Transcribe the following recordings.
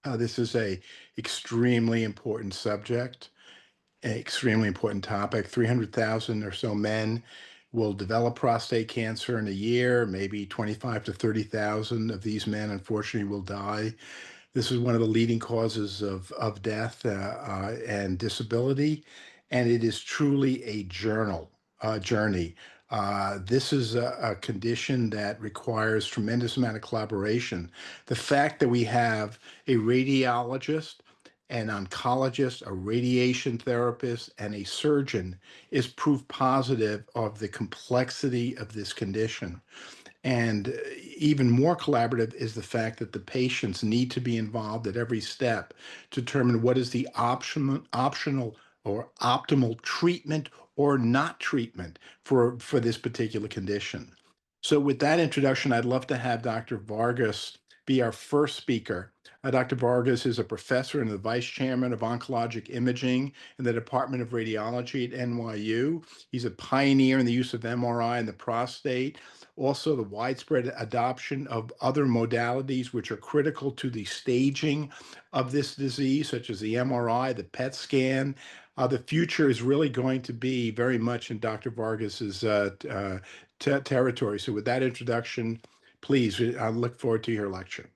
This is a extremely important subject, an extremely important topic. 300,000 or so men will develop prostate cancer in a year. Maybe 25 to 30,000 of these men, unfortunately, will die. This is one of the leading causes of death and disability, and it is truly a journey. This is a condition that requires tremendous amount of collaboration. The fact that we have a radiologist, an oncologist, a radiation therapist, and a surgeon is proof positive of the complexity of this condition. And even more collaborative is the fact that the patients need to be involved at every step to determine what is the optional or optimal treatment or not treatment for this particular condition. So with that introduction, I'd love to have Dr. Vargas be our first speaker. Dr. Vargas is a professor and the vice chairman of oncologic imaging in the Department of Radiology at NYU. He's a pioneer in the use of MRI in the prostate, also the widespread adoption of other modalities which are critical to the staging of this disease, such as the MRI, the PET scan. The future is really going to be very much in Dr. Vargas's territory. So with that introduction, please, I look forward to your lecture.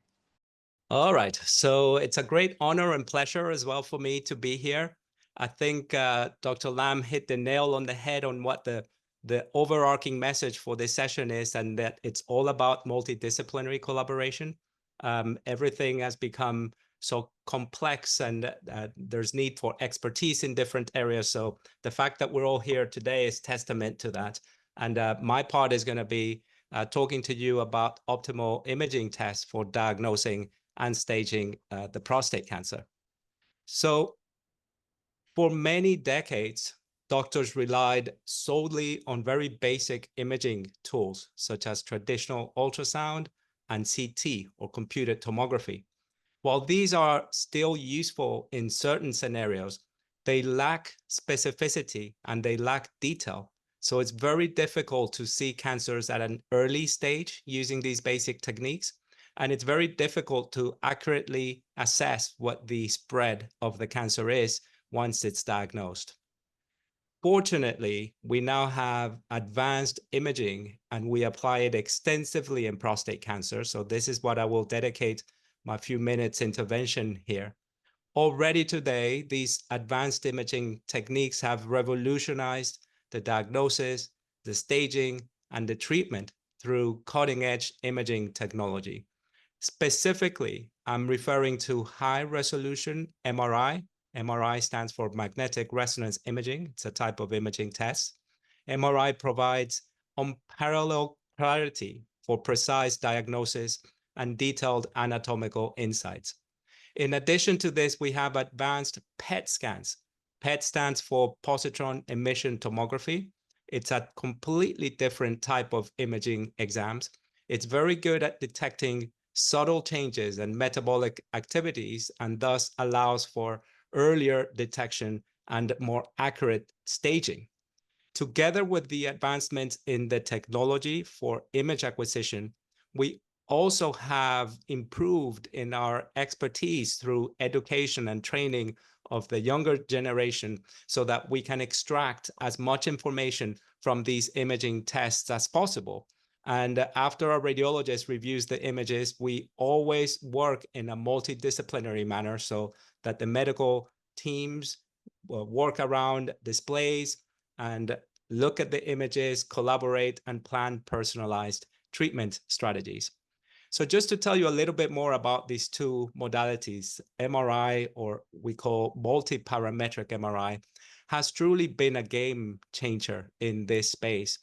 All right. So it's a great honor and pleasure as well for me to be here. I think Dr. Lam hit the nail on the head on what the overarching message for this session is, and that it's all about multidisciplinary collaboration. Everything has become so complex, and there's need for expertise in different areas. So the fact that we're all here today is testament to that. And my part is going to be talking to you about optimal imaging tests for diagnosing and staging the prostate cancer. So for many decades, doctors relied solely on very basic imaging tools, such as traditional ultrasound and CT, or computed tomography. While these are still useful in certain scenarios, they lack specificity and they lack detail. So it's very difficult to see cancers at an early stage using these basic techniques. And it's very difficult to accurately assess what the spread of the cancer is once it's diagnosed. Fortunately, we now have advanced imaging and we apply it extensively in prostate cancer. So this is what I will dedicate my few minutes intervention here. Already today, these advanced imaging techniques have revolutionized the diagnosis, the staging, and the treatment through cutting-edge imaging technology. Specifically, I'm referring to high-resolution MRI. MRI stands for magnetic resonance imaging. It's a type of imaging test. MRI provides unparalleled clarity for precise diagnosis and detailed anatomical insights. In addition to this, we have advanced PET scans. PET stands for positron emission tomography. It's a completely different type of imaging exams. It's very good at detecting subtle changes and metabolic activities, and thus allows for earlier detection and more accurate staging. Together with the advancements in the technology for image acquisition, we also have improved in our expertise through education and training of the younger generation so that we can extract as much information from these imaging tests as possible. And after a radiologist reviews the images, we always work in a multidisciplinary manner so that the medical teams work around displays and look at the images, collaborate, and plan personalized treatment strategies. So just to tell you a little bit more about these two modalities, MRI, or we call multi-parametric MRI, has truly been a game changer in this space.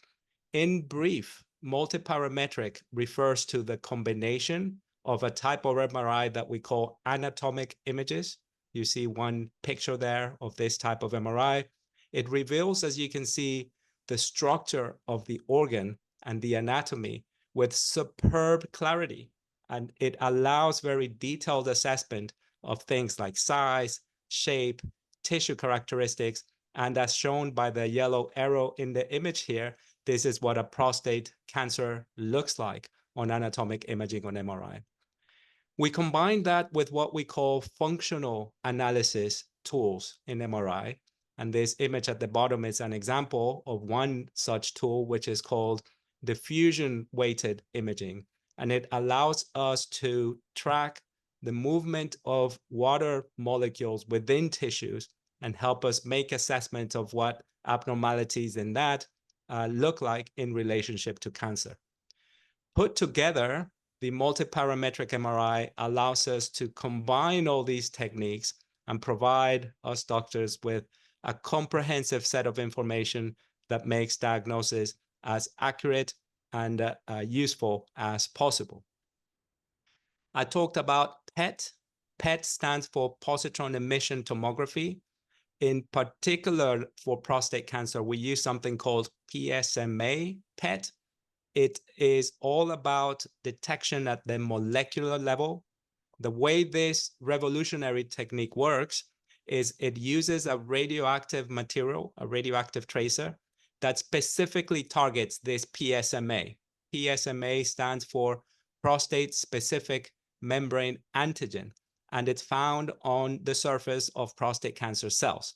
In brief, multi-parametric refers to the combination of a type of MRI that we call anatomic images. You see one picture there of this type of MRI. It reveals, as you can see, the structure of the organ and the anatomy with superb clarity, and it allows very detailed assessment of things like size, shape, tissue characteristics, and as shown by the yellow arrow in the image here, this is what a prostate cancer looks like on anatomic imaging on MRI. We combine that with what we call functional analysis tools in MRI. And this image at the bottom is an example of one such tool, which is called diffusion-weighted imaging. And it allows us to track the movement of water molecules within tissues and help us make assessments of what abnormalities in that look like in relationship to cancer. Put together, the multiparametric MRI allows us to combine all these techniques and provide us doctors with a comprehensive set of information that makes diagnosis as accurate and useful as possible. I talked about PET. PET stands for positron emission tomography. In particular, for prostate cancer, we use something called PSMA PET. It is all about detection at the molecular level. The way this revolutionary technique works is it uses a radioactive material, a radioactive tracer, that specifically targets this PSMA. PSMA stands for prostate-specific membrane antigen, and it's found on the surface of prostate cancer cells.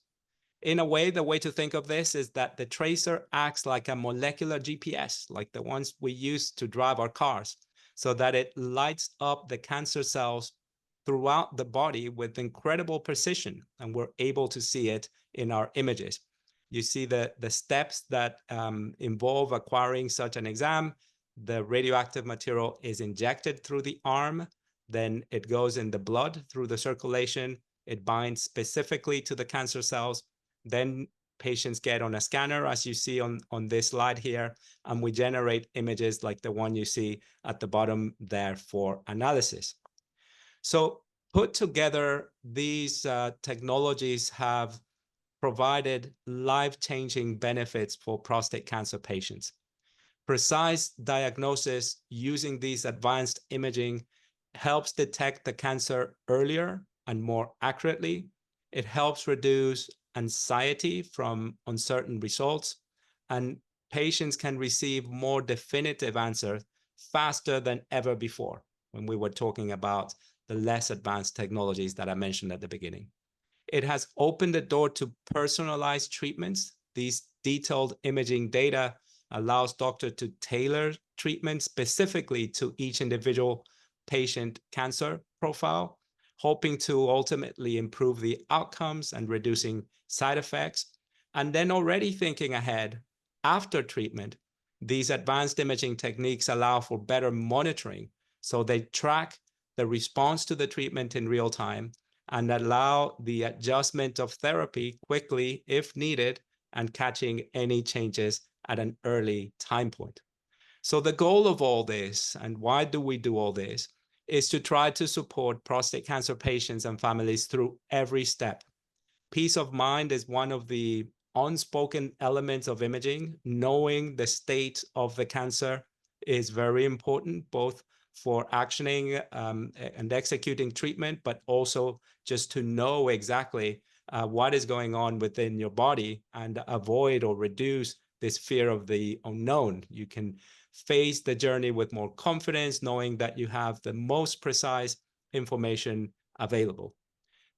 In a way, the way to think of this is that the tracer acts like a molecular GPS, like the ones we use to drive our cars, so that it lights up the cancer cells throughout the body with incredible precision, and we're able to see it in our images. You see the steps that involve acquiring such an exam. The radioactive material is injected through the arm, then it goes in the blood through the circulation, it binds specifically to the cancer cells, then patients get on a scanner, as you see on this slide here, and we generate images like the one you see at the bottom there for analysis. So put together, these technologies have provided life-changing benefits for prostate cancer patients. Precise diagnosis using these advanced imaging helps detect the cancer earlier and more accurately. It helps reduce anxiety from uncertain results, and patients can receive more definitive answers faster than ever before when we were talking about the less advanced technologies that I mentioned at the beginning. It has opened the door to personalized treatments. These detailed imaging data allows doctors to tailor treatment specifically to each individual patient cancer profile, hoping to ultimately improve the outcomes and reducing side effects. And then already thinking ahead, after treatment, these advanced imaging techniques allow for better monitoring. So they track the response to the treatment in real time and allow the adjustment of therapy quickly if needed and catching any changes at an early time point. So the goal of all this, and why do we do all this, is to try to support prostate cancer patients and families through every step. Peace of mind is one of the unspoken elements of imaging. Knowing the state of the cancer is very important, both for actioning and executing treatment, but also just to know exactly what is going on within your body and avoid or reduce this fear of the unknown. You can face the journey with more confidence, knowing that you have the most precise information available.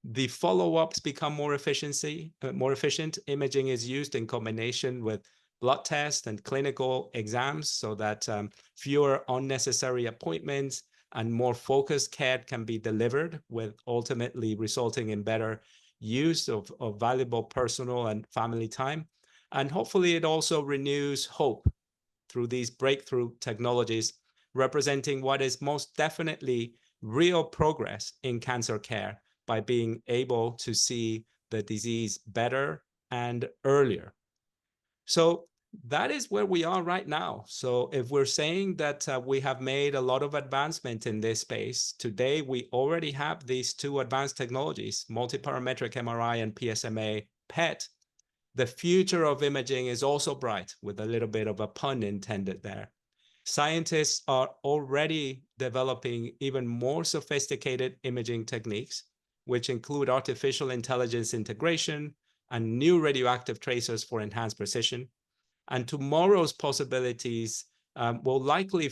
The follow-ups become more efficient. Imaging is used in combination with blood tests and clinical exams so that fewer unnecessary appointments and more focused care can be delivered, with ultimately resulting in better use of valuable personal and family time. And hopefully it also renews hope through these breakthrough technologies, representing what is most definitely real progress in cancer care by being able to see the disease better and earlier. So that is where we are right now. So if we're saying that we have made a lot of advancement in this space, today we already have these two advanced technologies, multiparametric MRI and PSMA PET. The future of imaging is also bright, with a little bit of a pun intended there. Scientists are already developing even more sophisticated imaging techniques, which include artificial intelligence integration and new radioactive tracers for enhanced precision. And tomorrow's possibilities will likely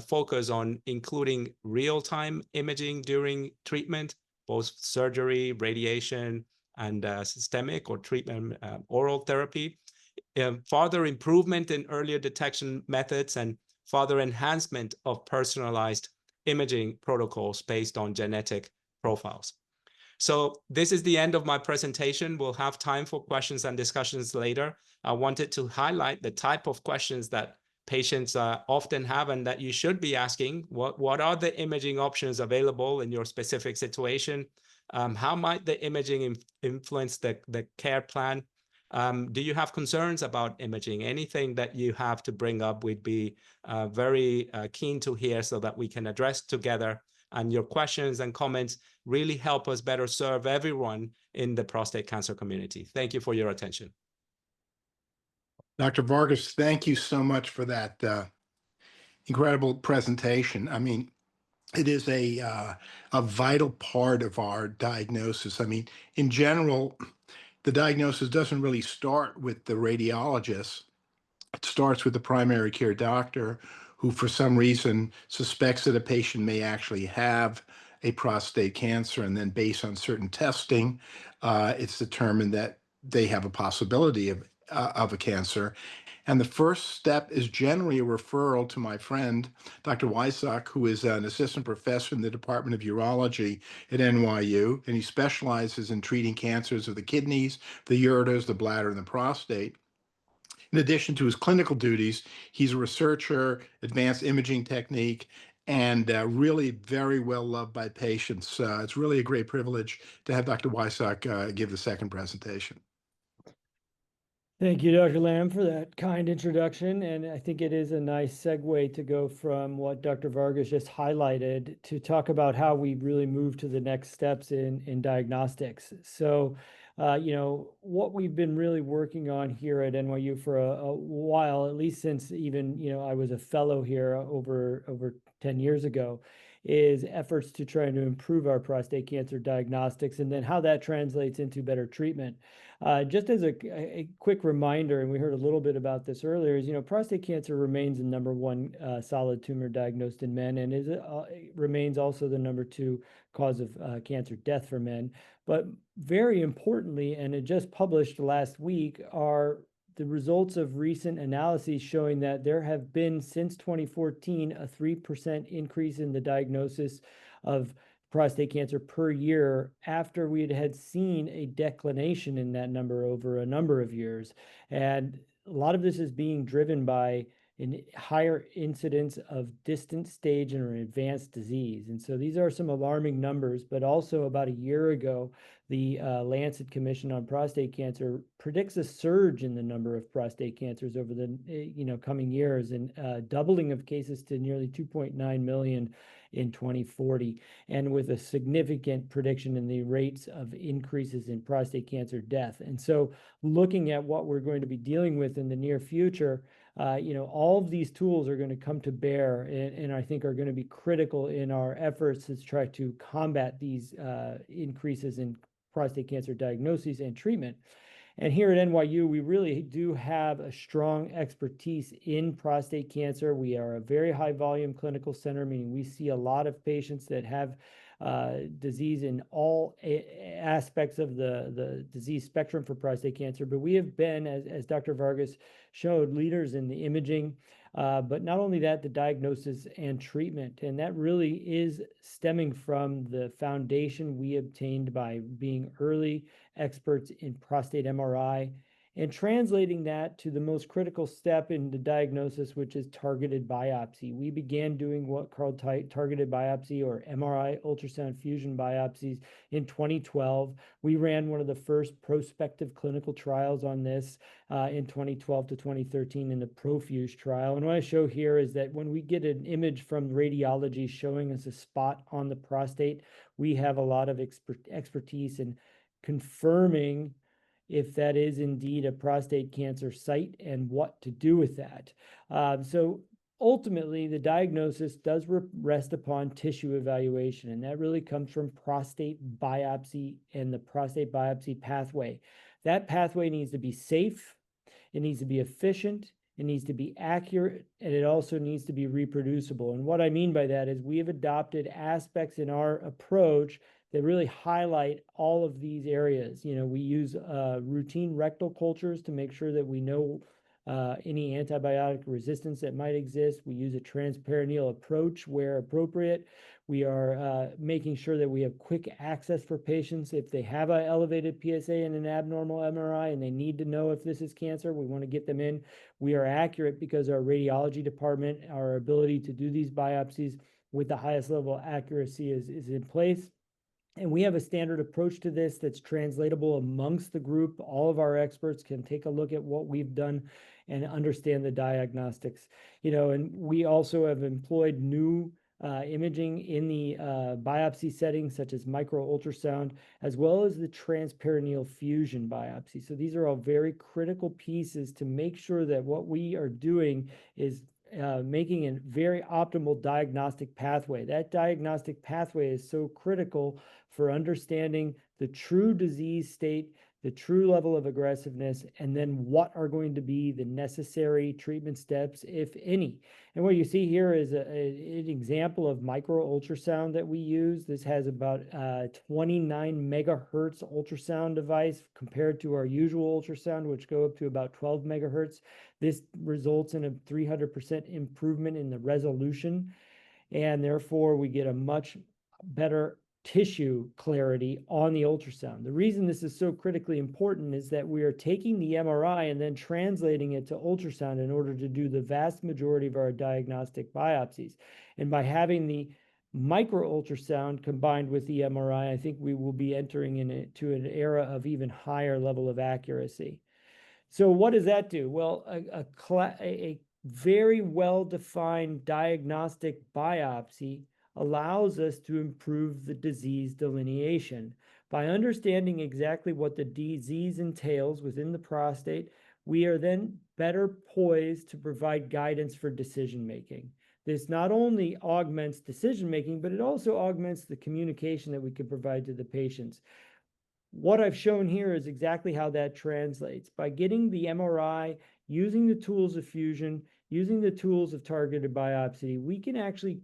focus on including real-time imaging during treatment, both surgery, radiation, and systemic or treatment oral therapy, further improvement in earlier detection methods, and further enhancement of personalized imaging protocols based on genetic profiles. So this is the end of my presentation. We'll have time for questions and discussions later. I wanted to highlight the type of questions that patients often have and that you should be asking. What are the imaging options available in your specific situation? How might the imaging influence the care plan? Do you have concerns about imaging? Anything that you have to bring up, we'd be very keen to hear so that we can address together. And your questions and comments really help us better serve everyone in the prostate cancer community. Thank you for your attention. Dr. Vargas, thank you so much for that incredible presentation. I mean, it is a vital part of our diagnosis. I mean, in general, the diagnosis doesn't really start with the radiologist. It starts with the primary care doctor who, for some reason, suspects that a patient may actually have a prostate cancer. And then based on certain testing, it's determined that they have a possibility of a cancer. And the first step is generally a referral to my friend, Dr. Wysock, who is an assistant professor in the Department of Urology at NYU, and he specializes in treating cancers of the kidneys, the ureters, the bladder, and the prostate. In addition to his clinical duties, he's a researcher, advanced imaging technique, and really very well loved by patients. It's really a great privilege to have Dr. Wysock give the second presentation. Thank you, Dr. Lam, for that kind introduction. And I think it is a nice segue to go from what Dr. Vargas just highlighted to talk about how we really move to the next steps in diagnostics. So, what we've been really working on here at NYU for a while, at least since even, I was a fellow here over 10 years ago, is efforts to try to improve our prostate cancer diagnostics and then how that translates into better treatment. Just as a quick reminder, and we heard a little bit about this earlier, is, prostate cancer remains the #1 solid tumor diagnosed in men, and it remains also the #2 cause of cancer death for men. But very importantly, and it just published last week, are the results of recent analyses showing that there have been, since 2014, a 3% increase in the diagnosis of prostate cancer per year after we had seen a declination in that number over a number of years. And a lot of this is being driven by a higher incidence of distant stage and advanced disease. And so these are some alarming numbers, but also about a year ago, the Lancet Commission on Prostate Cancer predicts a surge in the number of prostate cancers over the coming years, and doubling of cases to nearly 2.9 million in 2040, and with a significant prediction in the rates of increases in prostate cancer death. And so looking at what we're going to be dealing with in the near future, all of these tools are going to come to bear, and I think are going to be critical in our efforts to try to combat these increases in prostate cancer diagnoses and treatment. And here at NYU, we really do have a strong expertise in prostate cancer. We are a very high volume clinical center, meaning we see a lot of patients that have disease in all aspects of the disease spectrum for prostate cancer. But we have been, as Dr. Vargas showed, leaders in the imaging, but not only that, the diagnosis and treatment. And that really is stemming from the foundation we obtained by being early experts in prostate MRI and translating that to the most critical step in the diagnosis, which is targeted biopsy. We began doing what called targeted biopsy, or MRI ultrasound fusion biopsies, in 2012. We ran one of the first prospective clinical trials on this in 2012 to 2013 in the ProFuse trial. And what I show here is that when we get an image from radiology showing us a spot on the prostate, we have a lot of expertise in confirming if that is indeed a prostate cancer site and what to do with that. So ultimately, the diagnosis does rest upon tissue evaluation, and that really comes from prostate biopsy and the prostate biopsy pathway. That pathway needs to be safe, it needs to be efficient, it needs to be accurate, and it also needs to be reproducible. And what I mean by that is we have adopted aspects in our approach that really highlight all of these areas. You know, we use routine rectal cultures to make sure that we know any antibiotic resistance that might exist. We use a transperineal approach where appropriate. We are making sure that we have quick access for patients. If they have an elevated PSA and an abnormal MRI and they need to know if this is cancer, we want to get them in. We are accurate because our radiology department, our ability to do these biopsies with the highest level of accuracy is in place. And we have a standard approach to this that's translatable amongst the group. All of our experts can take a look at what we've done and understand the diagnostics. You know, and we also have employed new imaging in the biopsy settings, such as micro ultrasound, as well as the transperineal fusion biopsy. So these are all very critical pieces to make sure that what we are doing is making a very optimal diagnostic pathway. That diagnostic pathway is so critical for understanding the true disease state, the true level of aggressiveness, and then what are going to be the necessary treatment steps, if any. And what you see here is an example of micro ultrasound that we use. This has about 29 megahertz ultrasound device compared to our usual ultrasound, which go up to about 12 megahertz. This results in a 300% improvement in the resolution, and therefore we get a much better tissue clarity on the ultrasound. The reason this is so critically important is that we are taking the MRI and then translating it to ultrasound in order to do the vast majority of our diagnostic biopsies. And by having the micro ultrasound combined with the MRI, I think we will be entering into an era of even higher level of accuracy. So what does that do? Well, a very well-defined diagnostic biopsy allows us to improve the disease delineation. By understanding exactly what the disease entails within the prostate, we are then better poised to provide guidance for decision-making. This not only augments decision-making, but it also augments the communication that we can provide to the patients. What I've shown here is exactly how that translates. By getting the MRI, using the tools of fusion, using the tools of targeted biopsy, we can actually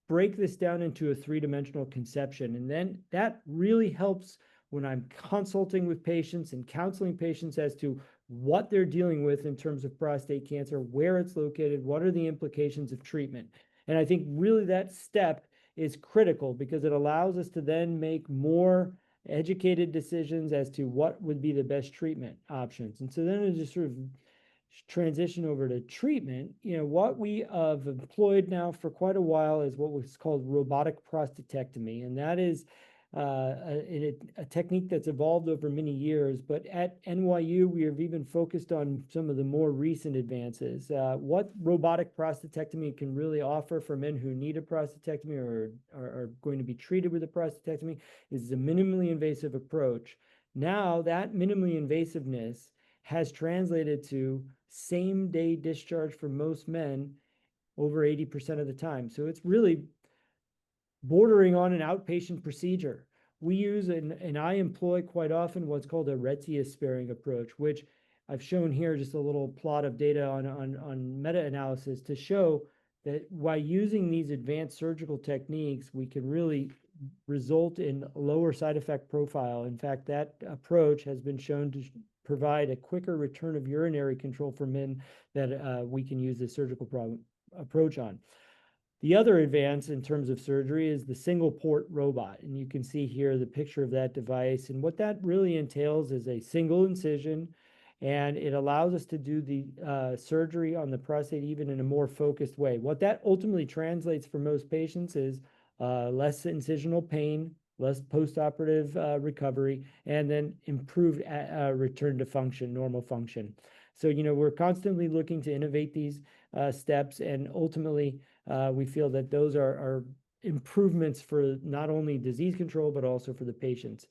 break this down into a three-dimensional conception. And then that really helps when I'm consulting with patients and counseling patients as to what they're dealing with in terms of prostate cancer, where it's located, what are the implications of treatment. And I think really that step is critical because it allows us to then make more educated decisions as to what would be the best treatment options. And so then it just sort of transition over to treatment. You know, what we have employed now for quite a while is what was called robotic prostatectomy, and that is a technique that's evolved over many years. But at NYU, we have even focused on some of the more recent advances. What robotic prostatectomy can really offer for men who need a prostatectomy or are going to be treated with a prostatectomy is a minimally invasive approach. Now that minimally invasiveness has translated to same-day discharge for most men over 80% of the time. So it's really bordering on an outpatient procedure. We use, and I employ quite often, what's called a Retzius-sparing approach, which I've shown here just a little plot of data on meta-analysis to show that by using these advanced surgical techniques, we can really result in a lower side effect profile. In fact, that approach has been shown to provide a quicker return of urinary control for men that we can use this surgical approach on. The other advance in terms of surgery is the single port robot. And you can see here the picture of that device. And what that really entails is a single incision, and it allows us to do the surgery on the prostate even in a more focused way. What that ultimately translates for most patients is less incisional pain, less postoperative recovery, and then improved return to function, normal function. So, you know, we're constantly looking to innovate these steps, and ultimately we feel that those are improvements for not only disease control, but also for the patients.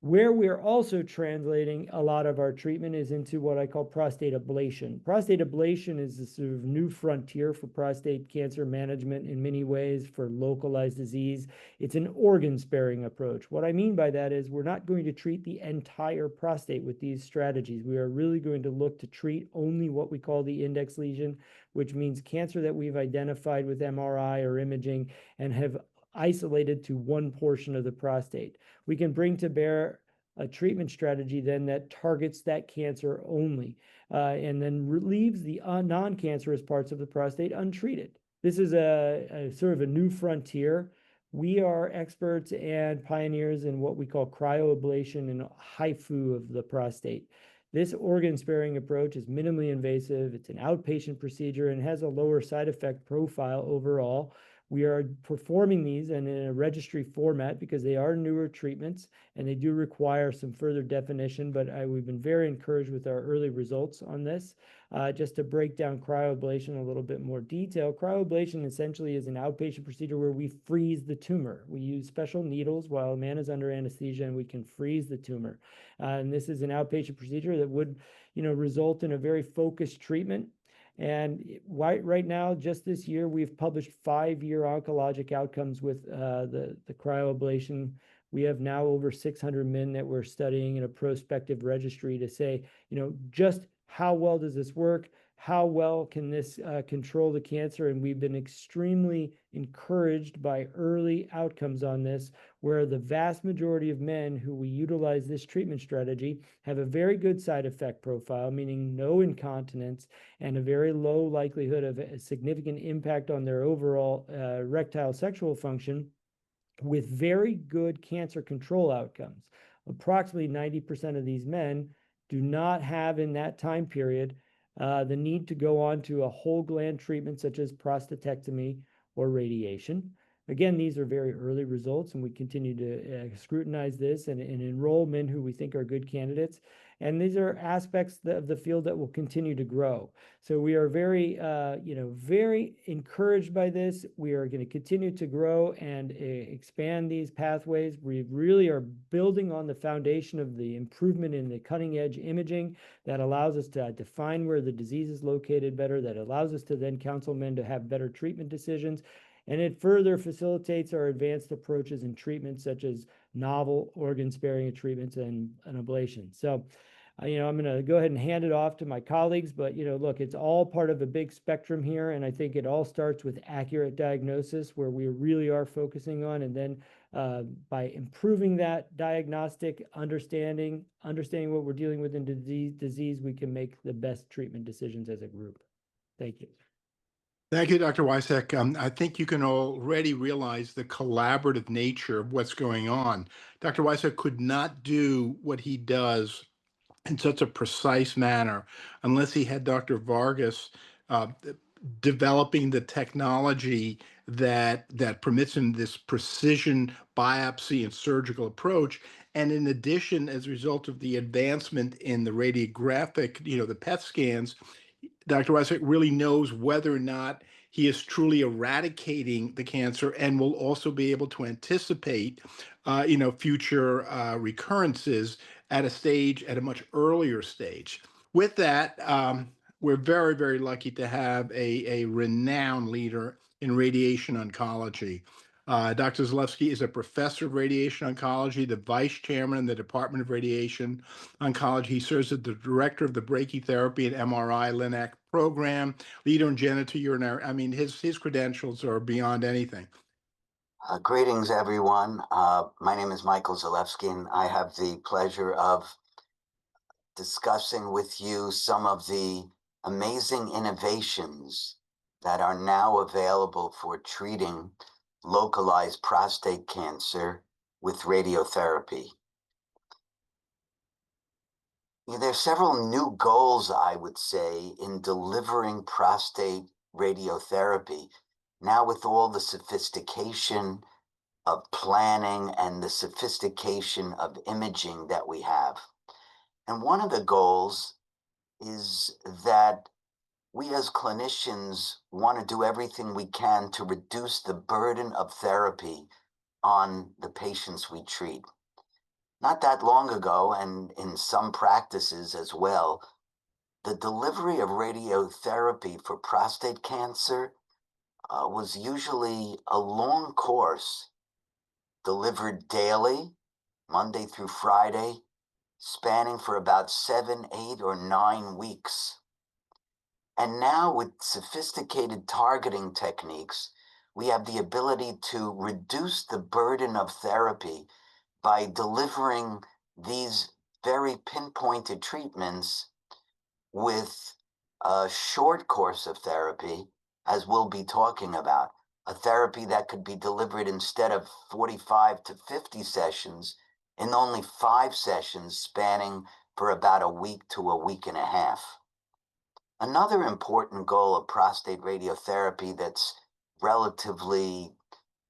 Where we're also translating a lot of our treatment is into what I call prostate ablation. Prostate ablation is a sort of new frontier for prostate cancer management in many ways for localized disease. It's an organ-sparing approach. What I mean by that is we're not going to treat the entire prostate with these strategies. We are really going to look to treat only what we call the index lesion, which means cancer that we've identified with MRI or imaging and have isolated to one portion of the prostate. We can bring to bear a treatment strategy then that targets that cancer only, and then leaves the non-cancerous parts of the prostate untreated. This is a sort of a new frontier. We are experts and pioneers in what we call cryoablation and HIFU of the prostate. This organ-sparing approach is minimally invasive. It's an outpatient procedure and has a lower side effect profile overall. We are performing these in a registry format because they are newer treatments and they do require some further definition, but we've been very encouraged with our early results on this. Just to break down cryoablation in a little bit more detail, cryoablation essentially is an outpatient procedure where we freeze the tumor. We use special needles while a man is under anesthesia and we can freeze the tumor. And this is an outpatient procedure that would, result in a very focused treatment. And right now, just this year, we've published 5-year oncologic outcomes with the cryoablation. We have now over 600 men that we're studying in a prospective registry to say, just how well does this work? How well can this control the cancer? And we've been extremely encouraged by early outcomes on this, where the vast majority of men who we utilize this treatment strategy have a very good side effect profile, meaning no incontinence and a very low likelihood of a significant impact on their overall erectile sexual function, with very good cancer control outcomes. Approximately 90% of these men do not have in that time period the need to go on to a whole gland treatment such as prostatectomy or radiation. Again, these are very early results, and we continue to scrutinize this and enroll men who we think are good candidates. And these are aspects of the field that will continue to grow. So we are very, very encouraged by this. We are going to continue to grow and expand these pathways. We really are building on the foundation of the improvement in the cutting edge imaging that allows us to define where the disease is located better, that allows us to then counsel men to have better treatment decisions. And it further facilitates our advanced approaches in treatments such as novel organ-sparing treatments and ablation. So, I'm going to go ahead and hand it off to my colleagues, but, look, it's all part of a big spectrum here. And I think it all starts with accurate diagnosis, where we really are focusing on. And then by improving that diagnostic understanding what we're dealing with in disease, we can make the best treatment decisions as a group. Thank you. Thank you, Dr. Wysock. I think you can already realize the collaborative nature of what's going on. Dr. Wysock could not do what he does in such a precise manner unless he had Dr. Vargas developing the technology that permits him this precision biopsy and surgical approach. And in addition, as a result of the advancement in the radiographic, the PET scans, Dr. Wysock really knows whether or not he is truly eradicating the cancer, and will also be able to anticipate, future recurrences at a much earlier stage. With that, we're very, very lucky to have a renowned leader in radiation oncology. Dr. Zelefsky is a professor of radiation oncology, the vice chairman in the Department of Radiation Oncology. He serves as the director of the Brachytherapy and MRI-Linac program, leader in genitourinary. I mean, his credentials are beyond anything. Greetings, everyone. My name is Michael Zelefsky, and I have the pleasure of discussing with you some of the amazing innovations that are now available for treating localized prostate cancer with radiotherapy. There are several new goals, I would say, in delivering prostate radiotherapy. Now, with all the sophistication of planning and the sophistication of imaging that we have. And one of the goals is that we as clinicians want to do everything we can to reduce the burden of therapy on the patients we treat. not that long ago, and in some practices as well, the delivery of radiotherapy for prostate cancer was usually a long course delivered daily, Monday through Friday, spanning for about 7, 8, or 9 weeks. And now with sophisticated targeting techniques, we have the ability to reduce the burden of therapy by delivering these very pinpointed treatments with a short course of therapy, as we'll be talking about, a therapy that could be delivered instead of 45 to 50 sessions in only 5 sessions spanning for about a week to a week and a half. Another important goal of prostate radiotherapy that's relatively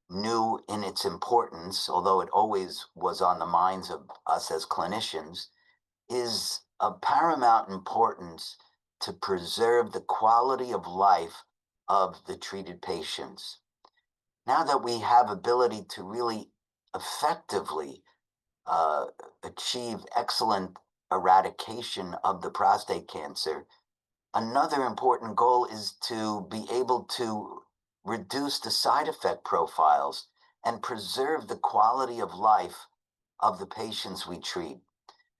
new in its importance, although it always was on the minds of us as clinicians, is of paramount importance to preserve the quality of life of the treated patients. Now that we have ability to really effectively achieve excellent eradication of the prostate cancer, another important goal is to be able to reduce the side effect profiles and preserve the quality of life of the patients we treat.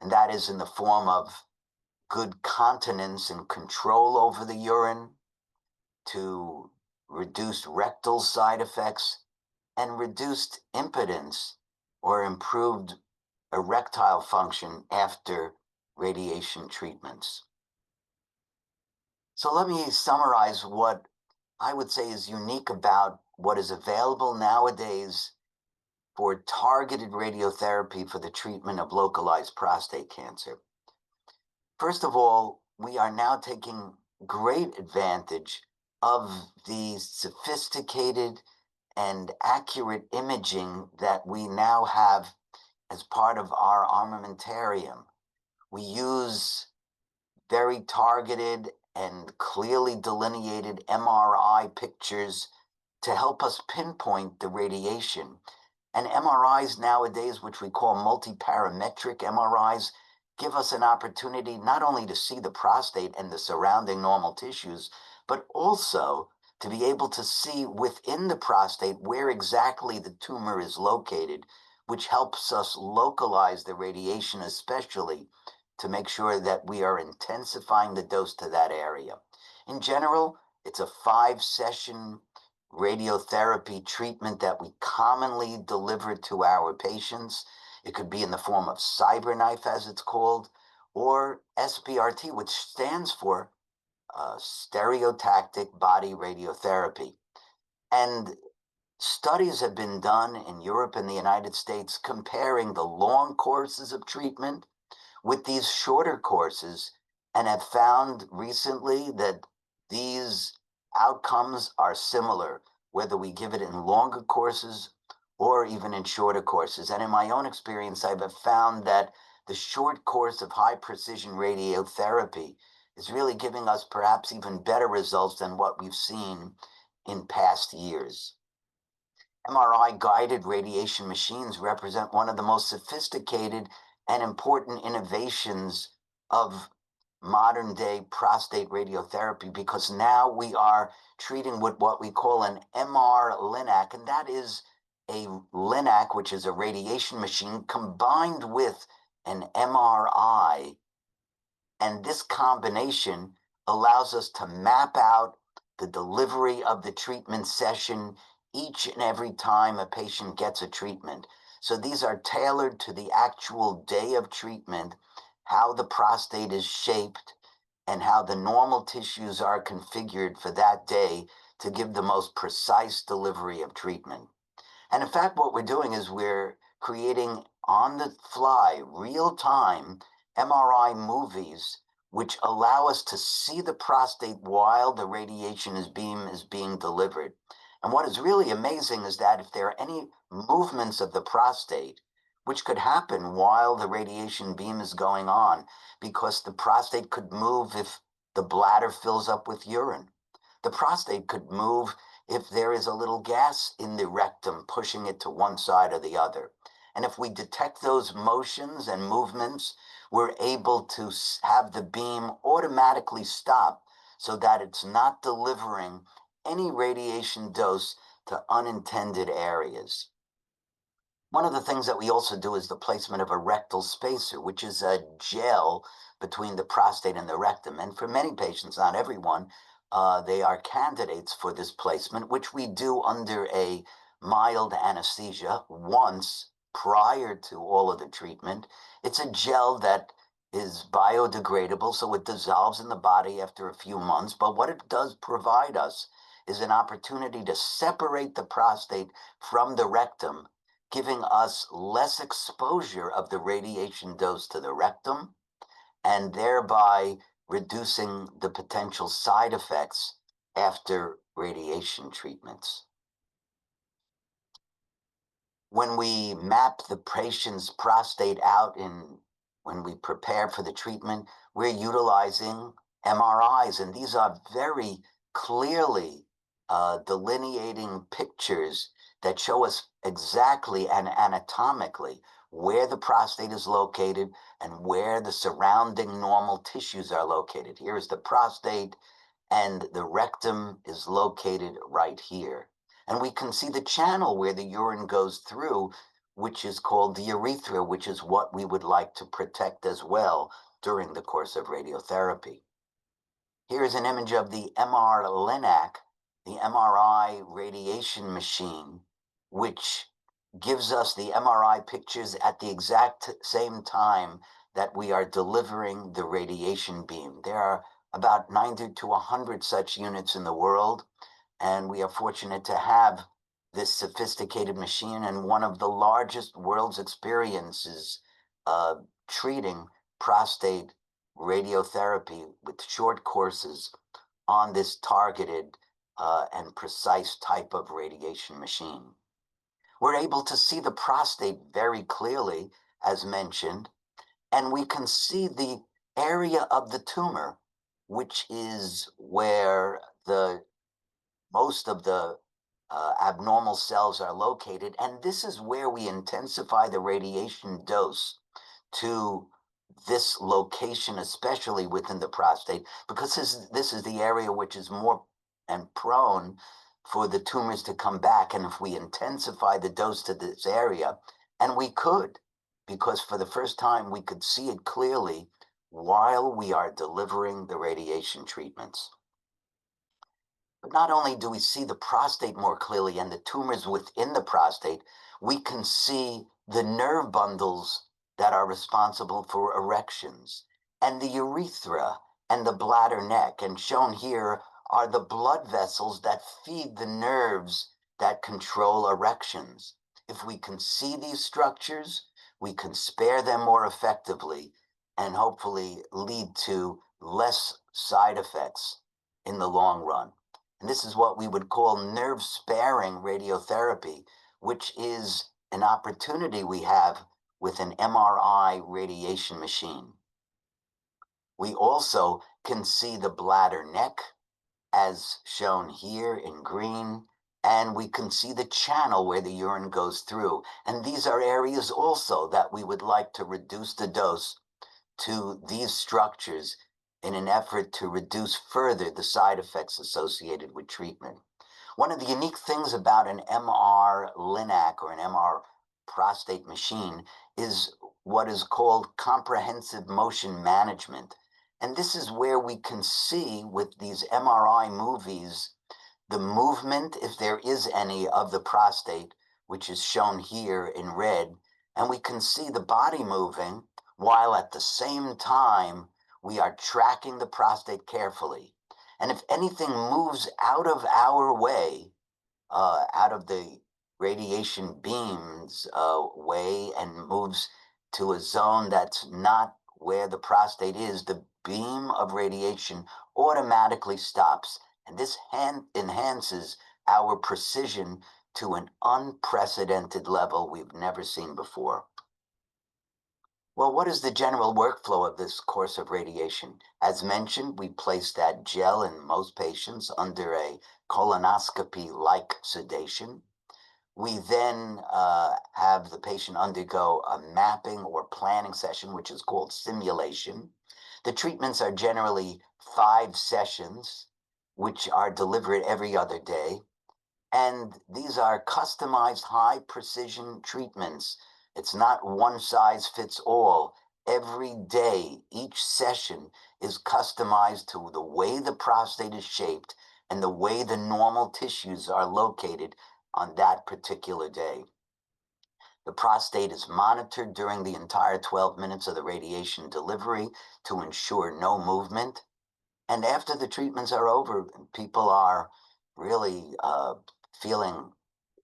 And that is in the form of good continence and control over the urine, to reduce rectal side effects, and reduced impotence or improved erectile function after radiation treatments. So let me summarize what I would say is unique about what is available nowadays for targeted radiotherapy for the treatment of localized prostate cancer. First of all, we are now taking great advantage of the sophisticated and accurate imaging that we now have as part of our armamentarium. We use very targeted and clearly delineated MRI pictures to help us pinpoint the radiation. And MRIs nowadays, which we call multiparametric MRIs, give us an opportunity not only to see the prostate and the surrounding normal tissues, but also to be able to see within the prostate where exactly the tumor is located, which helps us localize the radiation, especially to make sure that we are intensifying the dose to that area. In general, it's a 5-session radiotherapy treatment that we commonly deliver to our patients. It could be in the form of CyberKnife, as it's called, or SBRT, which stands for stereotactic body radiotherapy. And studies have been done in Europe and the United States comparing the long courses of treatment with these shorter courses, and have found recently that these outcomes are similar, whether we give it in longer courses or even in shorter courses. And in my own experience, I've found that the short course of high precision radiotherapy is really giving us perhaps even better results than what we've seen in past years. MRI-guided radiation machines represent one of the most sophisticated and important innovations of modern day prostate radiotherapy, because now we are treating with what we call an MR-Linac, and that is a Linac, which is a radiation machine combined with an MRI. And this combination allows us to map out the delivery of the treatment session each and every time a patient gets a treatment. So these are tailored to the actual day of treatment, how the prostate is shaped, and how the normal tissues are configured for that day to give the most precise delivery of treatment. And in fact, what we're doing is we're creating on the fly, real-time MRI movies, which allow us to see the prostate while the radiation beam is being delivered. And what is really amazing is that if there are any movements of the prostate, which could happen while the radiation beam is going on, because the prostate could move if the bladder fills up with urine. The prostate could move if there is a little gas in the rectum pushing it to one side or the other. And if we detect those motions and movements, we're able to have the beam automatically stop so that it's not delivering any radiation dose to unintended areas. One of the things that we also do is the placement of a rectal spacer, which is a gel between the prostate and the rectum. And for many patients, not everyone, they are candidates for this placement, which we do under a mild anesthesia once prior to all of the treatment. It's a gel that is biodegradable, so it dissolves in the body after a few months. But what it does provide us is an opportunity to separate the prostate from the rectum, giving us less exposure of the radiation dose to the rectum, and thereby reducing the potential side effects after radiation treatments. When we map the patient's prostate out when we prepare for the treatment, we're utilizing MRIs, and these are very clearly delineating pictures that show us exactly and anatomically where the prostate is located and where the surrounding normal tissues are located. Here is the prostate, and the rectum is located right here. And we can see the channel where the urine goes through, which is called the urethra, which is what we would like to protect as well during the course of radiotherapy. Here is an image of the MR-Linac, the MRI radiation machine, which gives us the MRI pictures at the exact same time that we are delivering the radiation beam. There are about 90 to 100 such units in the world, and we are fortunate to have this sophisticated machine and one of the largest world's experiences treating prostate radiotherapy with short courses on this targeted and precise type of radiation machine. We're able to see the prostate very clearly, as mentioned, and we can see the area of the tumor, which is where most of the abnormal cells are located. And this is where we intensify the radiation dose to this location, especially within the prostate, because this is the area which is more and prone for the tumors to come back. And if we intensify the dose to this area, and we could, because for the first time we could see it clearly while we are delivering the radiation treatments. But not only do we see the prostate more clearly and the tumors within the prostate, we can see the nerve bundles that are responsible for erections, and the urethra and the bladder neck. And shown here are the blood vessels that feed the nerves that control erections. If we can see these structures, we can spare them more effectively and hopefully lead to less side effects in the long run. And this is what we would call nerve-sparing radiotherapy, which is an opportunity we have with an MRI radiation machine. We also can see the bladder neck, as shown here in green, and we can see the channel where the urine goes through. And these are areas also that we would like to reduce the dose to these structures in an effort to reduce further the side effects associated with treatment. One of the unique things about an MR-Linac or an MR prostate machine is what is called comprehensive motion management. And this is where we can see with these MRI movies the movement, if there is any, of the prostate, which is shown here in red. And we can see the body moving while at the same time we are tracking the prostate carefully. And if anything moves out of our way, out of the radiation beam's way, and moves to a zone that's not where the prostate is, the beam of radiation automatically stops. And this enhances our precision to an unprecedented level we've never seen before. Well, what is the general workflow of this course of radiation? As mentioned, we place that gel in most patients under a colonoscopy-like sedation. We then have the patient undergo a mapping or planning session, which is called simulation. The treatments are generally 5 sessions, which are delivered every other day. And these are customized high precision treatments. It's not one size fits all. Every day, each session is customized to the way the prostate is shaped and the way the normal tissues are located on that particular day. The prostate is monitored during the entire 12 minutes of the radiation delivery to ensure no movement. And after the treatments are over, people are really feeling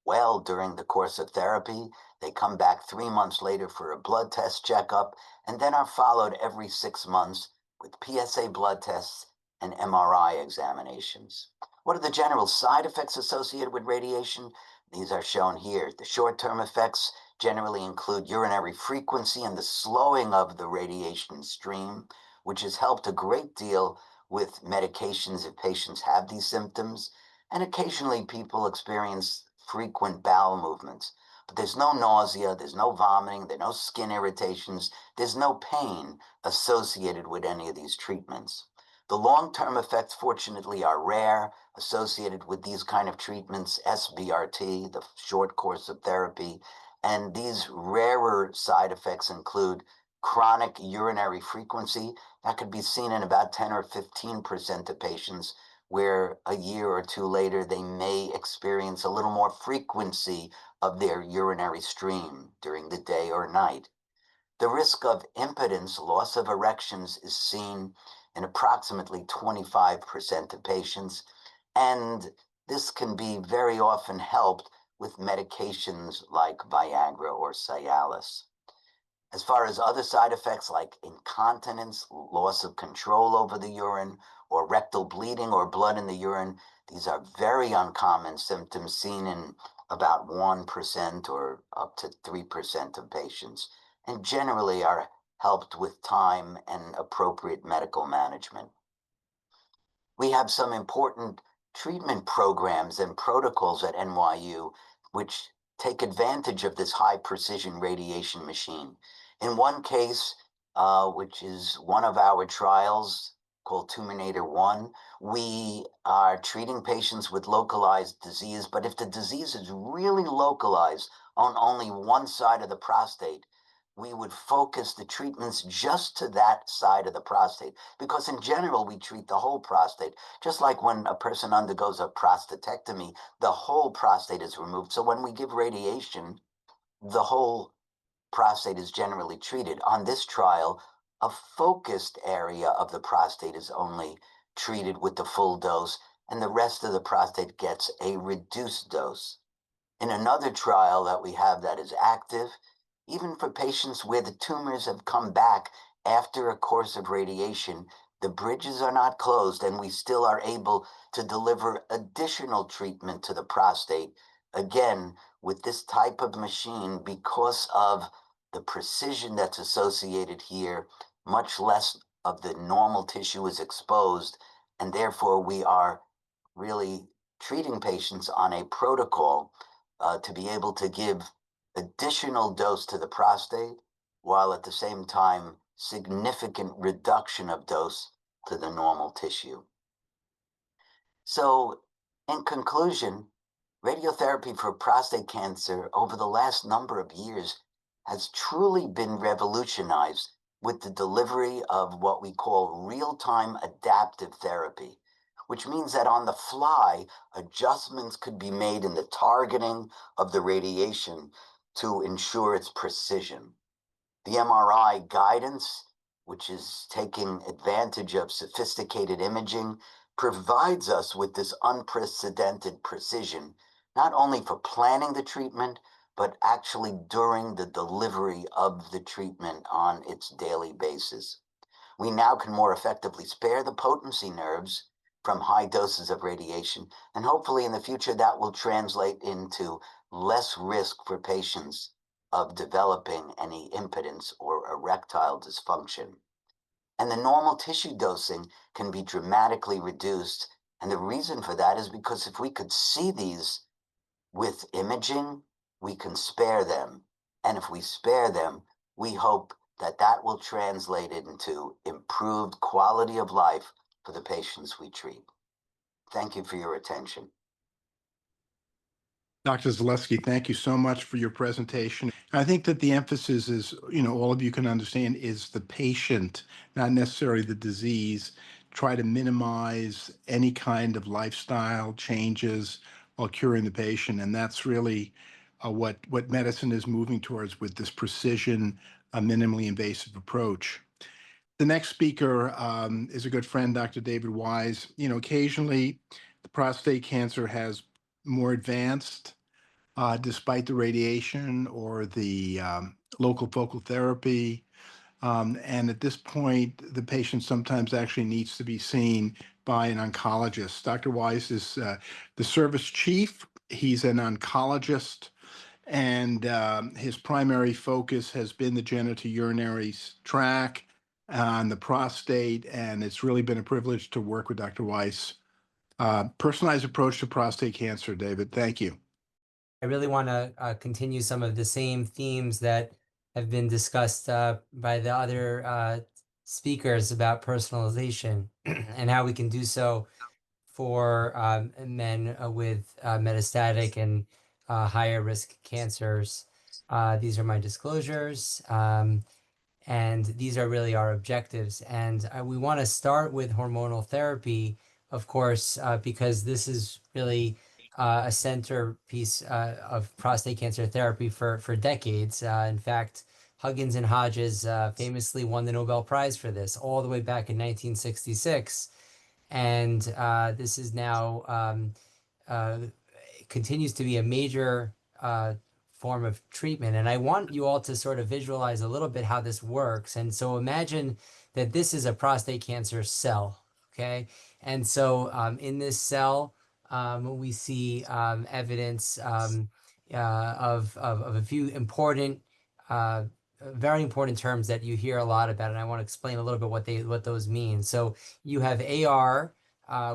well during the course of therapy. They come back 3 months later for a blood test checkup and then are followed every 6 months with PSA blood tests and MRI examinations. What are the general side effects associated with radiation? These are shown here. The short-term effects generally include urinary frequency and the slowing of the radiation stream, which has helped a great deal with medications if patients have these symptoms. And occasionally people experience frequent bowel movements. But there's no nausea, there's no vomiting, there's no skin irritations, there's no pain associated with any of these treatments. The long-term effects, fortunately, are rare, associated with these kind of treatments, SBRT, the short course of therapy, and these rarer side effects include chronic urinary frequency. That could be seen in about 10 or 15% of patients, where a year or 2 later, they may experience a little more frequency of their urinary stream during the day or night. The risk of impotence, loss of erections, is seen in approximately 25% of patients, and this can be very often helped with medications like Viagra or Cialis. As far as other side effects like incontinence, loss of control over the urine, or rectal bleeding or blood in the urine, these are very uncommon symptoms seen in about 1% or up to 3% of patients, and generally are helped with time and appropriate medical management. We have some important treatment programs and protocols at NYU which take advantage of this high precision radiation machine. In one case, which is one of our trials called Tumornator 1, we are treating patients with localized disease, but if the disease is really localized on only one side of the prostate, we would focus the treatments just to that side of the prostate, because in general, we treat the whole prostate. Just like when a person undergoes a prostatectomy, the whole prostate is removed. So when we give radiation, the whole prostate is generally treated. On this trial, a focused area of the prostate is only treated with the full dose, and the rest of the prostate gets a reduced dose. In another trial that we have that is active, even for patients where the tumors have come back after a course of radiation, the bridges are not closed, and we still are able to deliver additional treatment to the prostate, again, with this type of machine, because of the precision that's associated here. Much less of the normal tissue is exposed, and therefore we are really treating patients on a protocol to be able to give additional dose to the prostate, while at the same time significant reduction of dose to the normal tissue. So, in conclusion, radiotherapy for prostate cancer over the last number of years has truly been revolutionized with the delivery of what we call real-time adaptive therapy, which means that on the fly, adjustments could be made in the targeting of the radiation to ensure its precision. The MRI guidance, which is taking advantage of sophisticated imaging, provides us with this unprecedented precision, not only for planning the treatment, but actually during the delivery of the treatment on its daily basis. We now can more effectively spare the potency nerves from high doses of radiation, and hopefully in the future that will translate into less risk for patients of developing any impotence or erectile dysfunction. And the normal tissue dosing can be dramatically reduced, and the reason for that is because if we could see these with imaging, we can spare them. And if we spare them, we hope that that will translate into improved quality of life for the patients we treat. Thank you for your attention. Dr. Zelefsky, thank you so much for your presentation. I think that the emphasis is, all of you can understand, is the patient, not necessarily the disease. Try to minimize any kind of lifestyle changes while curing the patient. And that's really what medicine is moving towards with this precision, minimally invasive approach. The next speaker is a good friend, Dr. David Wise. Occasionally the prostate cancer has more advanced despite the radiation or the local focal therapy. And at this point, the patient sometimes actually needs to be seen by an oncologist. Dr. Wise is the service chief. He's an oncologist, and his primary focus has been the genitourinary tract and the prostate, and it's really been a privilege to work with Dr. Wise. Personalized approach to prostate cancer, David. Thank you. I really want to continue some of the same themes that have been discussed by the other speakers about personalization and how we can do so for men with metastatic and higher risk cancers. These are my disclosures, and these are really our objectives. And we want to start with hormonal therapy, of course, because this is really a centerpiece of prostate cancer therapy for decades. In fact, Huggins and Hodges famously won the Nobel Prize for this all the way back in 1966. And this is now continues to be a major form of treatment. And I want you all to sort of visualize a little bit how this works. And so imagine that this is a prostate cancer cell, okay? And so in this cell, we see evidence of a few important, very important terms that you hear a lot about, and I want to explain a little bit what those mean. So you have AR,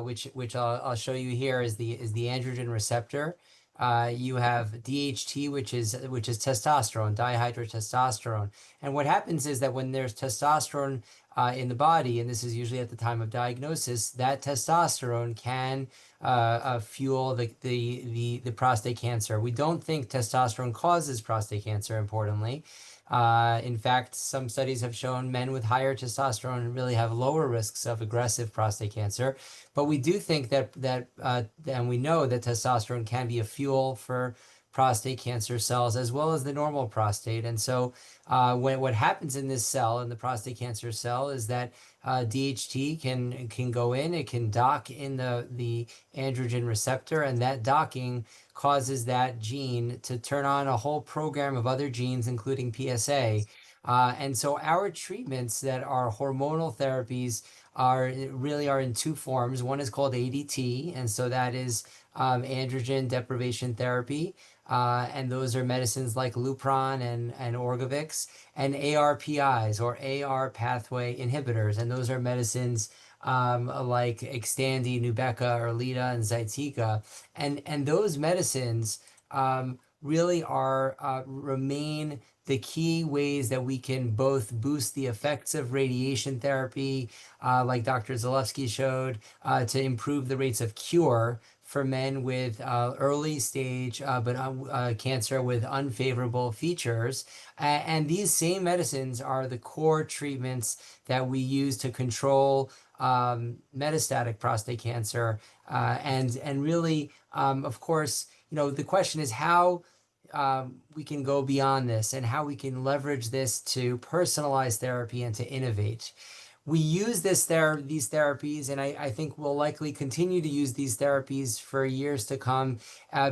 which I'll show you here is the androgen receptor. You have DHT, which is testosterone, dihydrotestosterone. And what happens is that when there's testosterone in the body, and this is usually at the time of diagnosis, that testosterone can fuel the prostate cancer. We don't think testosterone causes prostate cancer, importantly. In fact, some studies have shown men with higher testosterone really have lower risks of aggressive prostate cancer. But we do think that and we know that testosterone can be a fuel for prostate cancer cells as well as the normal prostate. And so what happens in this cell, in the prostate cancer cell, is that DHT can go in, it can dock in the androgen receptor, and that docking causes that gene to turn on a whole program of other genes, including PSA. And so our treatments that are hormonal therapies are in two forms. One is called ADT, and so that is androgen deprivation therapy. And those are medicines like Lupron and Orgovyx, and ARPIs, or AR pathway inhibitors. And those are medicines like Xtandi, Nubeqa, Erleada, and Zytiga. And those medicines really remain the key ways that we can both boost the effects of radiation therapy, like Dr. Zelefsky showed, to improve the rates of cure for men with early stage cancer with unfavorable features. And these same medicines are the core treatments that we use to control metastatic prostate cancer. And really, of course, the question is how we can go beyond this and how we can leverage this to personalize therapy and to innovate. We use these therapies, and I think we'll likely continue to use these therapies for years to come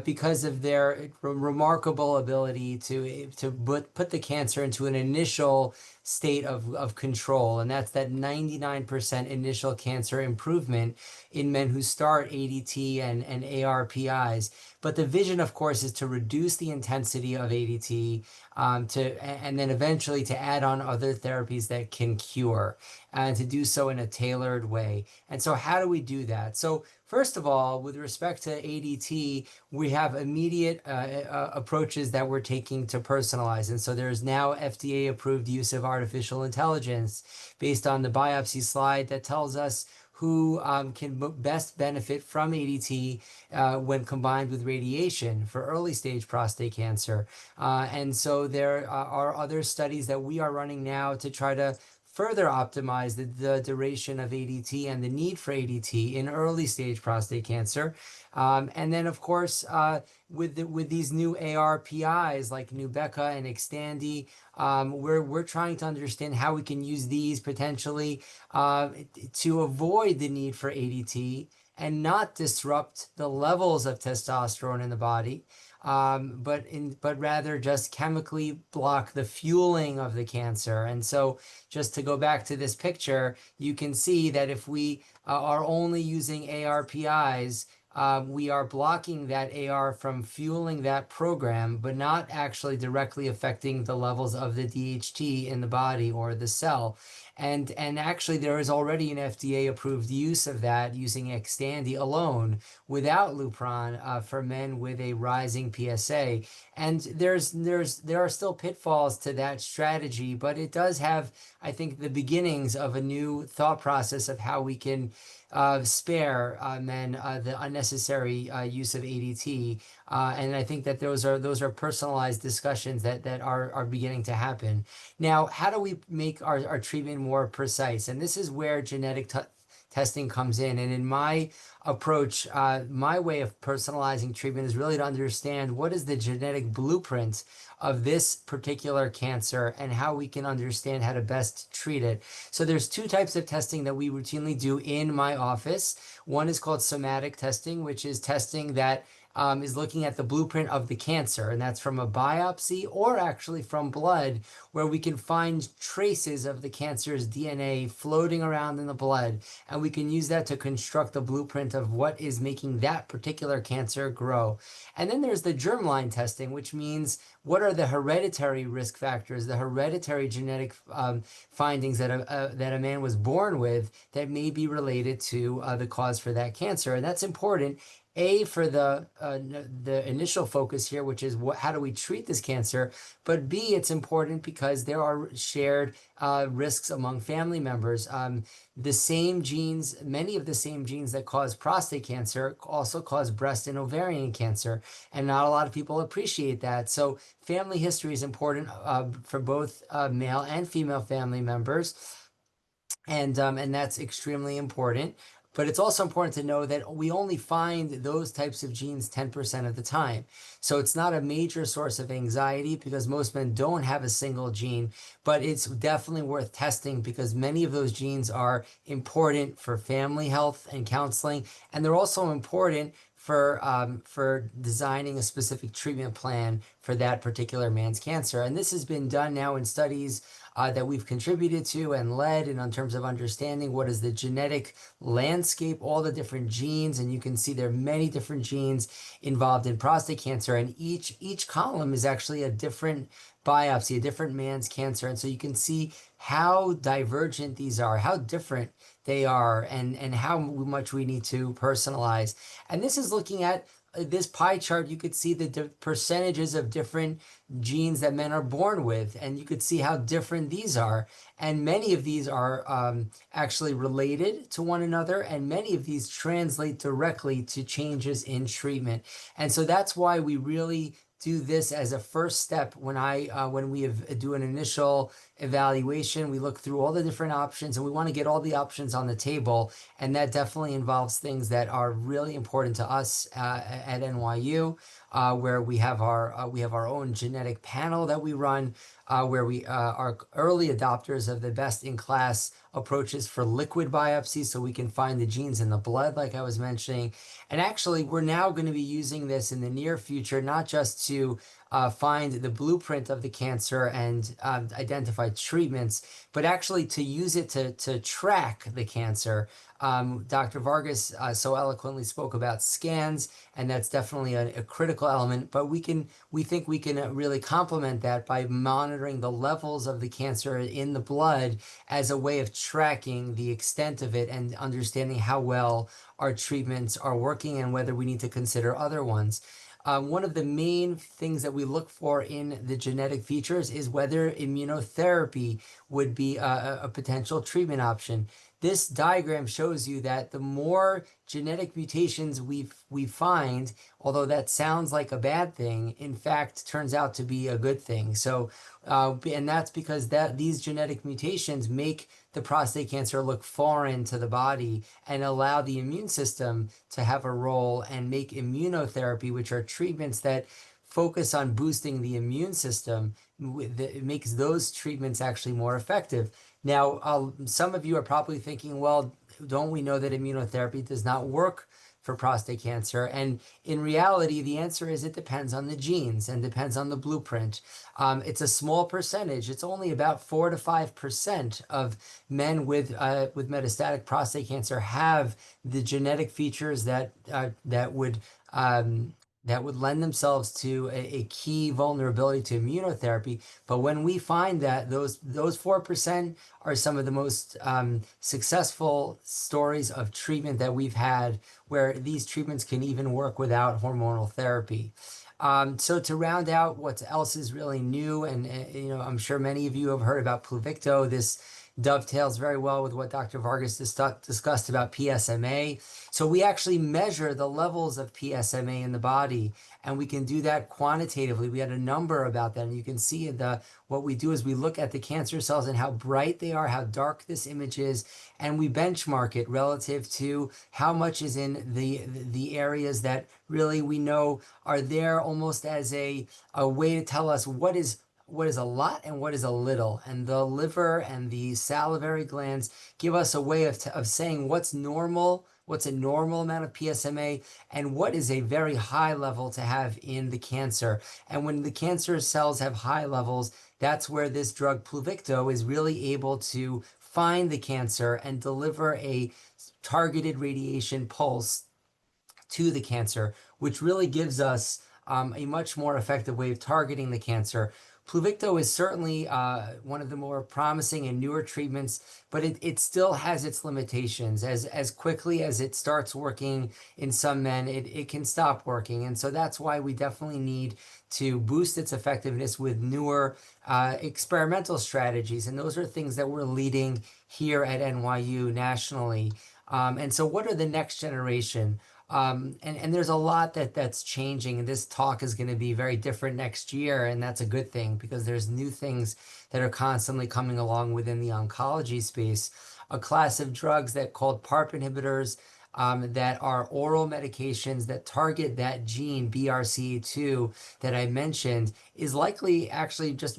because of their remarkable ability to put the cancer into an initial state of control. And that's that 99% initial cancer improvement in men who start ADT and ARPIs. But the vision, of course, is to reduce the intensity of ADT and then eventually to add on other therapies that can cure, and to do so in a tailored way. And so how do we do that? So First of all, with respect to ADT, we have immediate approaches that we're taking to personalize. And so there's now FDA-approved use of artificial intelligence based on the biopsy slide that tells us who can best benefit from ADT when combined with radiation for early stage prostate cancer. And so there are other studies that we are running now to try to further optimize the duration of ADT and the need for ADT in early stage prostate cancer. And then, of course, with these new ARPIs like Nubeqa and Xtandi, we're trying to understand how we can use these potentially to avoid the need for ADT and not disrupt the levels of testosterone in the body, but rather just chemically block the fueling of the cancer. And so just to go back to this picture, you can see that if we are only using ARPIs, we are blocking that AR from fueling that program, but not actually directly affecting the levels of the DHT in the body or the cell. And actually, there is already an FDA-approved use of that using Xtandi alone without Lupron for men with a rising PSA. And there are still pitfalls to that strategy, but it does have, I think, the beginnings of a new thought process of how we can spare men the unnecessary use of ADT. And I think that those are personalized discussions that are beginning to happen. Now, how do we make our treatment more precise? And this is where genetic testing comes in. And in my approach, my way of personalizing treatment is really to understand what is the genetic blueprint of this particular cancer and how we can understand how to best treat it. So there's two types of testing that we routinely do in my office. One is called somatic testing, which is testing that is looking at the blueprint of the cancer, and that's from a biopsy or actually from blood, where we can find traces of the cancer's DNA floating around in the blood, and we can use that to construct the blueprint of what is making that particular cancer grow. And then there's the germline testing, which means what are the hereditary risk factors, the hereditary genetic findings that a man was born with that may be related to the cause for that cancer. And that's important, A, for the initial focus here, which is how do we treat this cancer, but B, it's important because there are shared risks among family members. The same genes, many of the same genes that cause prostate cancer also cause breast and ovarian cancer, and not a lot of people appreciate that. So family history is important for both male and female family members, and that's extremely important. But it's also important to know that we only find those types of genes 10% of the time. So it's not a major source of anxiety because most men don't have a single gene, but it's definitely worth testing because many of those genes are important for family health and counseling, and they're also important for designing a specific treatment plan for that particular man's cancer. And this has been done now in studies that we've contributed to and led in terms of understanding what is the genetic landscape, all the different genes, and you can see there are many different genes involved in prostate cancer, and each column is actually a different biopsy, a different man's cancer. And so you can see how divergent these are, how different they are, and how much we need to personalize. And this is looking at this pie chart. You could see the percentages of different genes that men are born with, and you could see how different these are. And many of these are actually related to one another, and many of these translate directly to changes in treatment. And so that's why we really do this as a first step. When we do an initial evaluation, we look through all the different options, and we want to get all the options on the table. And that definitely involves things that are really important to us at NYU, where we have our own genetic panel that we run, where we are early adopters of the best-in-class approaches for liquid biopsy, so we can find the genes in the blood, like I was mentioning. And actually, we're now going to be using this in the near future, not just to find the blueprint of the cancer and identify treatments, but actually to use it to track the cancer. Dr. Vargas so eloquently spoke about scans, and that's definitely a critical element, but we think we can really complement that by monitoring the levels of the cancer in the blood as a way of tracking the extent of it and understanding how well our treatments are working and whether we need to consider other ones. One of the main things that we look for in the genetic features is whether immunotherapy would be a potential treatment option. This diagram shows you that the more genetic mutations we find, although that sounds like a bad thing, in fact turns out to be a good thing. So, and that's because these genetic mutations make the prostate cancer look foreign to the body and allow the immune system to have a role and make immunotherapy, which are treatments that focus on boosting the immune system. It makes those treatments actually more effective. Now, some of you are probably thinking, well, don't we know that immunotherapy does not work for prostate cancer? And in reality, the answer is it depends on the genes and depends on the blueprint. It's a small percentage. It's only about 4 to 5% of men with metastatic prostate cancer have the genetic features that would lend themselves to a key vulnerability to immunotherapy. But when we find that those 4% are some of the most successful stories of treatment that we've had, where these treatments can even work without hormonal therapy. So to round out what else is really new, and I'm sure many of you have heard about Pluvicto. This dovetails very well with what Dr. Vargas discussed about PSMA. So we actually measure the levels of PSMA in the body, and we can do that quantitatively. We had a number about that, and you can see what we do is we look at the cancer cells and how bright they are, how dark this image is, and we benchmark it relative to how much is in the areas that really we know are there, almost as a way to tell us what is a lot and what is a little. And the liver and the salivary glands give us a way of saying what's normal, what's a normal amount of PSMA, and what is a very high level to have in the cancer. And when the cancer cells have high levels, that's where this drug Pluvicto is really able to find the cancer and deliver a targeted radiation pulse to the cancer, which really gives us a much more effective way of targeting the cancer. Pluvicto is certainly one of the more promising and newer treatments, but it still has its limitations. As quickly as it starts working in some men, it can stop working. And so that's why we definitely need to boost its effectiveness with newer experimental strategies. And those are things that we're leading here at NYU nationally. And so what are the next generation? And there's a lot that's changing, and this talk is going to be very different next year, and that's a good thing because there's new things that are constantly coming along within the oncology space. A class of drugs that called PARP inhibitors that are oral medications that target that gene BRCA2 that I mentioned is likely actually just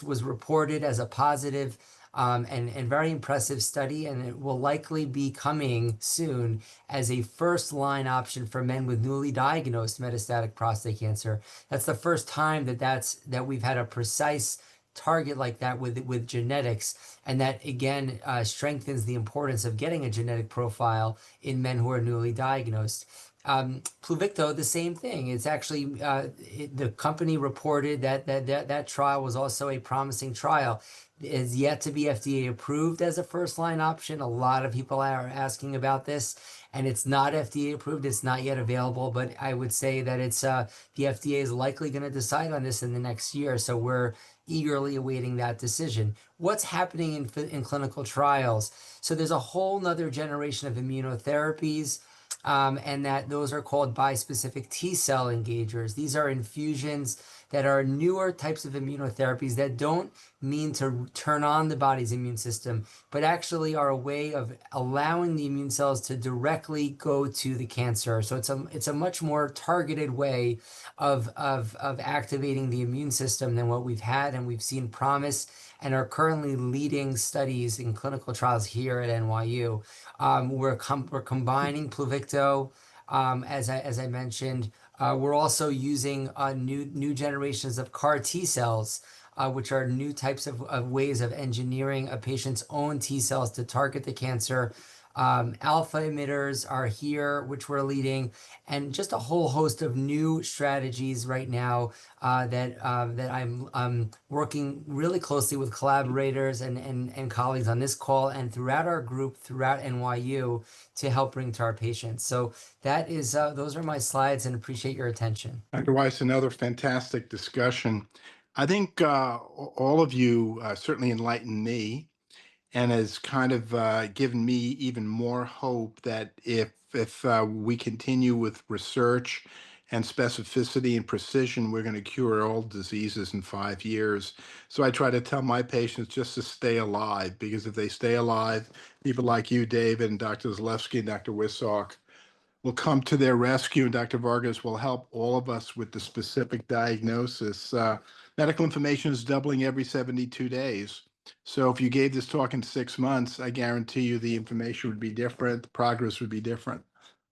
was reported as a positive and very impressive study, and it will likely be coming soon as a first-line option for men with newly diagnosed metastatic prostate cancer. That's the first time that we've had a precise target like that with genetics, and that again strengthens the importance of getting a genetic profile in men who are newly diagnosed. Pluvicto, the same thing. It's actually the company reported that trial was also a promising trial. It is yet to be FDA approved as a first-line option. A lot of people are asking about this, and it's not FDA approved. It's not yet available, but I would say that it's the FDA is likely going to decide on this in the next year. So we're eagerly awaiting that decision. What's happening in clinical trials? So there's a whole nother generation of immunotherapies. And that those are called bispecific T-cell engagers. These are infusions that are newer types of immunotherapies that don't mean to turn on the body's immune system, but actually are a way of allowing the immune cells to directly go to the cancer. So it's a much more targeted way of activating the immune system than what we've had, and we've seen promise and are currently leading studies in clinical trials here at NYU. We're combining Pluvicto, as I mentioned, We're also using new generations of CAR T cells, which are new types of ways of engineering a patient's own T cells to target the cancer. Alpha emitters are here, which we're leading, and just a whole host of new strategies right now that I'm working really closely with collaborators and colleagues on this call and throughout our group, throughout NYU, to help bring to our patients. So that is those are my slides, and appreciate your attention. Dr. Weiss, another fantastic discussion. I think all of you certainly enlightened me and has kind of given me even more hope that if we continue with research and specificity and precision, we're going to cure all diseases in 5 years. So I try to tell my patients just to stay alive, because if they stay alive, people like you, David, and Dr. Zelefsky and Dr. Wysock will come to their rescue, and Dr. Vargas will help all of us with the specific diagnosis. Medical information is doubling every 72 days. So if you gave this talk in 6 months, I guarantee you the information would be different, the progress would be different.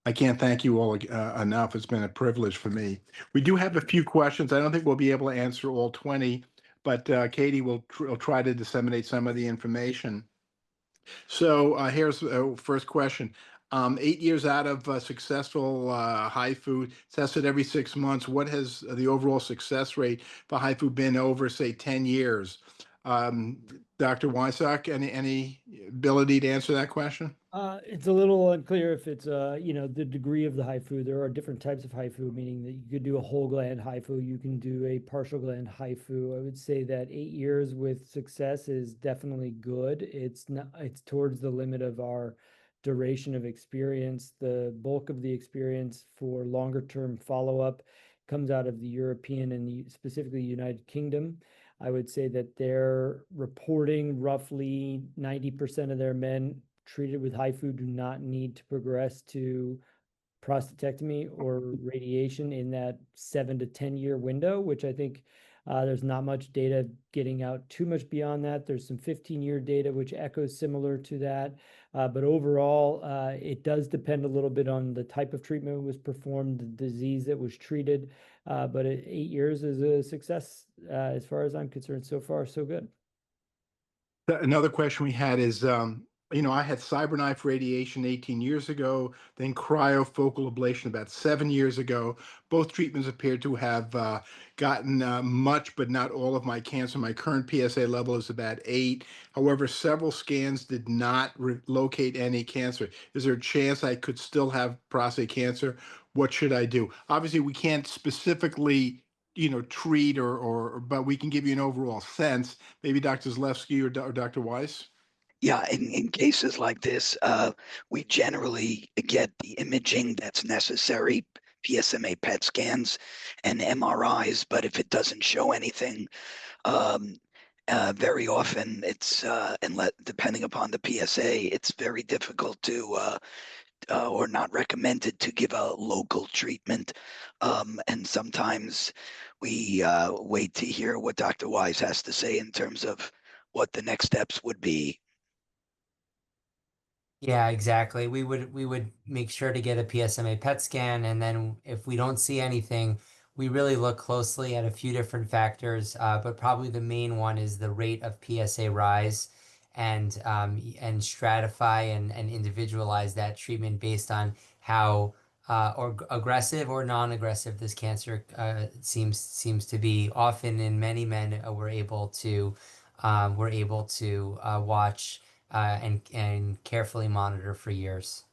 I can't thank you all enough. It's been a privilege for me. We do have a few questions. I don't think we'll be able to answer all 20, but Katie will try to disseminate some of the information. So here's the first question. 8 years out of successful HIFU tested every 6 months, what has the overall success rate for HIFU been over, say, 10 years? Dr. Wysock, any ability to answer that question? It's a little unclear if it's, the degree of the HIFU. There are different types of HIFU, meaning that you could do a whole gland HIFU, you can do a partial gland HIFU. I would say that 8 years with success is definitely good. It's towards the limit of our duration of experience. The bulk of the experience for longer term follow-up comes out of the European and specifically United Kingdom. I would say that they're reporting roughly 90% of their men treated with HIFU do not need to progress to prostatectomy or radiation in that 7 to 10 year window, which I think there's not much data getting out too much beyond that. There's some 15-year data which echoes similar to that. But overall, it does depend a little bit on the type of treatment that was performed, the disease that was treated. But 8 years is a success as far as I'm concerned. So far, so good. Another question we had is, I had CyberKnife radiation 18 years ago, then cryofocal ablation about 7 years ago. Both treatments appear to have gotten much, but not all of my cancer. My current PSA level is about 8. However, several scans did not locate any cancer. Is there a chance I could still have prostate cancer? What should I do? Obviously, we can't specifically treat but we can give you an overall sense. Maybe Dr. Zelefsky or Dr. Weiss? Yeah, in cases like this, we generally get the imaging that's necessary, PSMA PET scans and MRIs, but if it doesn't show anything, very often it's, depending upon the PSA, it's very difficult to, or not recommended to give a local treatment. And sometimes we wait to hear what Dr. Wise has to say in terms of what the next steps would be. Yeah, exactly. We would make sure to get a PSMA PET scan, and then if we don't see anything, we really look closely at a few different factors, but probably the main one is the rate of PSA rise, and stratify and individualize that treatment based on how or aggressive or non-aggressive this cancer seems to be. Often in many men, we're able to watch and carefully monitor for years.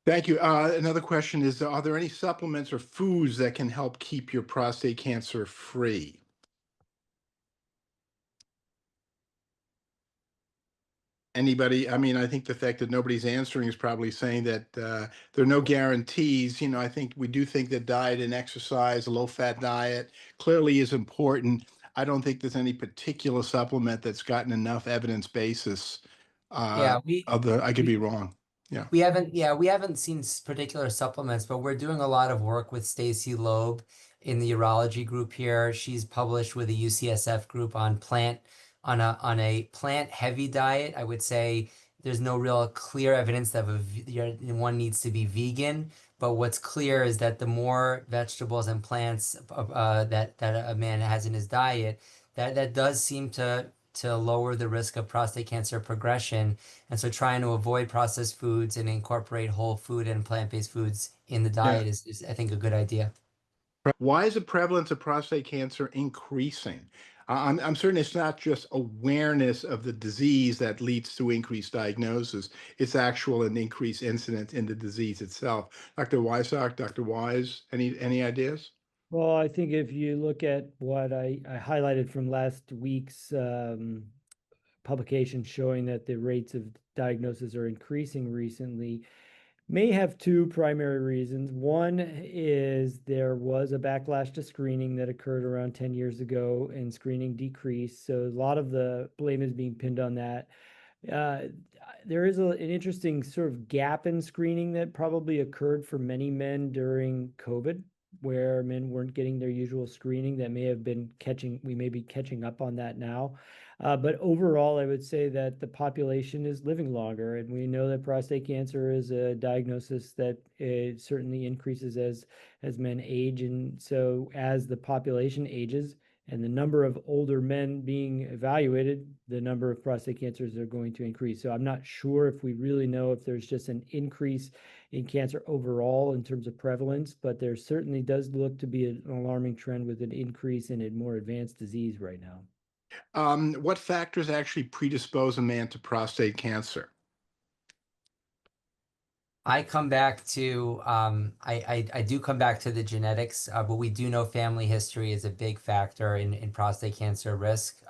Thank you. Another question is, are there any supplements or foods that can help keep your prostate cancer free? Anybody? I mean, I think the fact that nobody's answering is probably saying that there are no guarantees. I think we do think that diet and exercise, a low-fat diet clearly is important. I don't think there's any particular supplement that's gotten enough evidence basis. Yeah, I could be wrong. Yeah. We haven't seen particular supplements, but we're doing a lot of work with Stacy Loeb in the urology group here. She's published with a UCSF group on a plant heavy diet. I would say there's no real clear evidence that one needs to be vegan, But what's clear is that the more vegetables and plants that a man has in his diet, that does seem to lower the risk of prostate cancer progression. And so trying to avoid processed foods and incorporate whole food and plant-based foods in the Yeah. diet is I think, a good idea. Why is the prevalence of prostate cancer increasing? I'm certain it's not just awareness of the disease that leads to increased diagnosis. It's actual and increased incidence in the disease itself. Dr. Wysock, Dr. Wise, any ideas? Well, I think if you look at what I highlighted from last week's publication showing that the rates of diagnosis are increasing recently, may have two primary reasons. One is there was a backlash to screening that occurred around 10 years ago, and screening decreased. So a lot of the blame is being pinned on that. There is an interesting sort of gap in screening that probably occurred for many men during COVID, where men weren't getting their usual screening. That may have been we may be catching up on that now. But overall, I would say that the population is living longer, and we know that prostate cancer is a diagnosis that certainly increases as men age. And so as the population ages and the number of older men being evaluated, the number of prostate cancers are going to increase. So I'm not sure if we really know if there's just an increase in cancer overall in terms of prevalence, but there certainly does look to be an alarming trend with an increase in a more advanced disease right now. What factors actually predispose a man to prostate cancer? I come back to I do come back to the genetics, but we do know family history is a big factor in prostate cancer risk.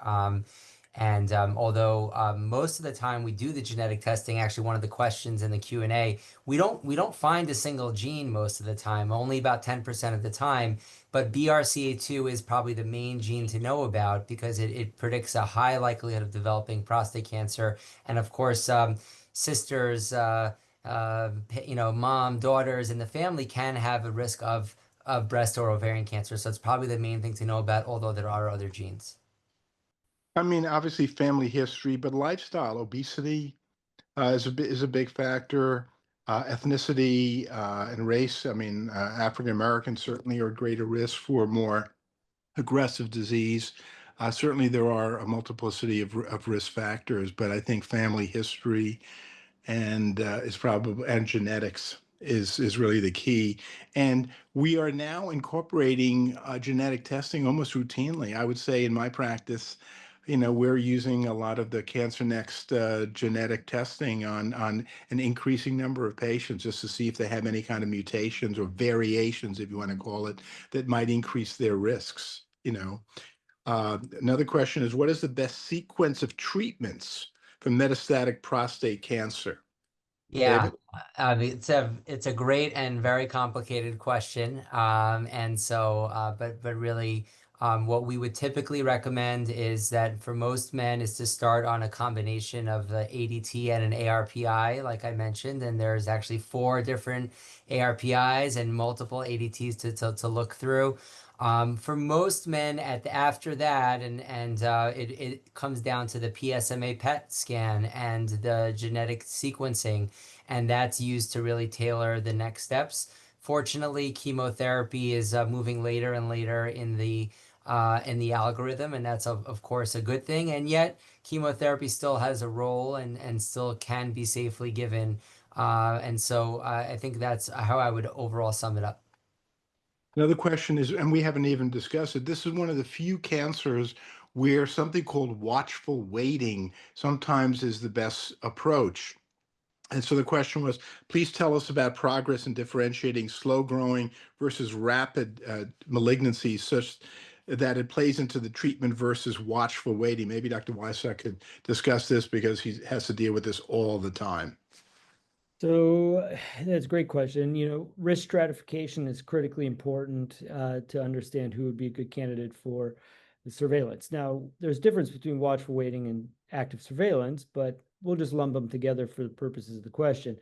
Although most of the time we do the genetic testing, actually one of the questions in the Q&A, we don't find a single gene most of the time, only about 10% of the time. But BRCA2 is probably the main gene to know about because it predicts a high likelihood of developing prostate cancer. And of course, sisters, mom, daughters in the family can have a risk of breast or ovarian cancer. So it's probably the main thing to know about, although there are other genes. I mean, obviously family history, but lifestyle, obesity is a big factor. Ethnicity and race. I mean, African Americans certainly are at greater risk for more aggressive disease. Certainly, there are a multiplicity of risk factors, but I think family history and genetics is really the key. And we are now incorporating genetic testing almost routinely. I would say in my practice, we're using a lot of the Cancer Next genetic testing on an increasing number of patients just to see if they have any kind of mutations or variations, if you want to call it, that might increase their risks. Another question is, what is the best sequence of treatments for metastatic prostate cancer? Yeah, David? it's a great and very complicated question. But really, what we would typically recommend is that for most men is to start on a combination of the ADT and an ARPI, like I mentioned, and there's actually 4 different ARPIs and multiple ADTs to look through. For most men after that, it comes down to the PSMA PET scan and the genetic sequencing, and that's used to really tailor the next steps. Fortunately, chemotherapy is moving later and later in the algorithm, and that's of course a good thing. And yet, chemotherapy still has a role and still can be safely given. I think that's how I would overall sum it up. Another question is, and we haven't even discussed it, this is one of the few cancers where something called watchful waiting sometimes is the best approach. And so the question was, please tell us about progress in differentiating slow growing versus rapid malignancies such that it plays into the treatment versus watchful waiting. Maybe Dr. Wysock could discuss this because he has to deal with this all the time. So that's a great question. Risk stratification is critically important to understand who would be a good candidate for the surveillance. Now, there's a difference between watchful waiting and active surveillance, but we'll just lump them together for the purposes of the question.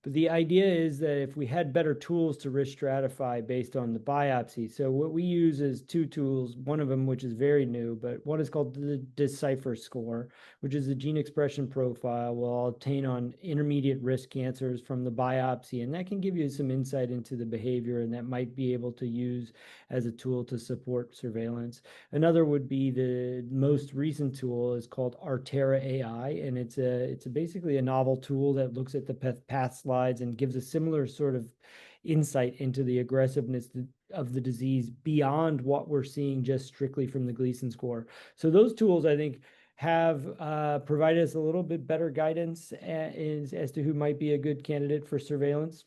But the idea is that if we had better tools to risk stratify based on the biopsy, so what we use is two tools, one of them which is very new, but one is called the Decipher score, which is a gene expression profile we'll obtain on intermediate risk cancers from the biopsy, and that can give you some insight into the behavior, and that might be able to use as a tool to support surveillance. Another would be the most recent tool is called Artera AI, and it's basically a novel tool that looks at the path slides and gives a similar sort of insight into the aggressiveness of the disease beyond what we're seeing just strictly from the Gleason score. So those tools, I think, have provided us a little bit better guidance as to who might be a good candidate for surveillance.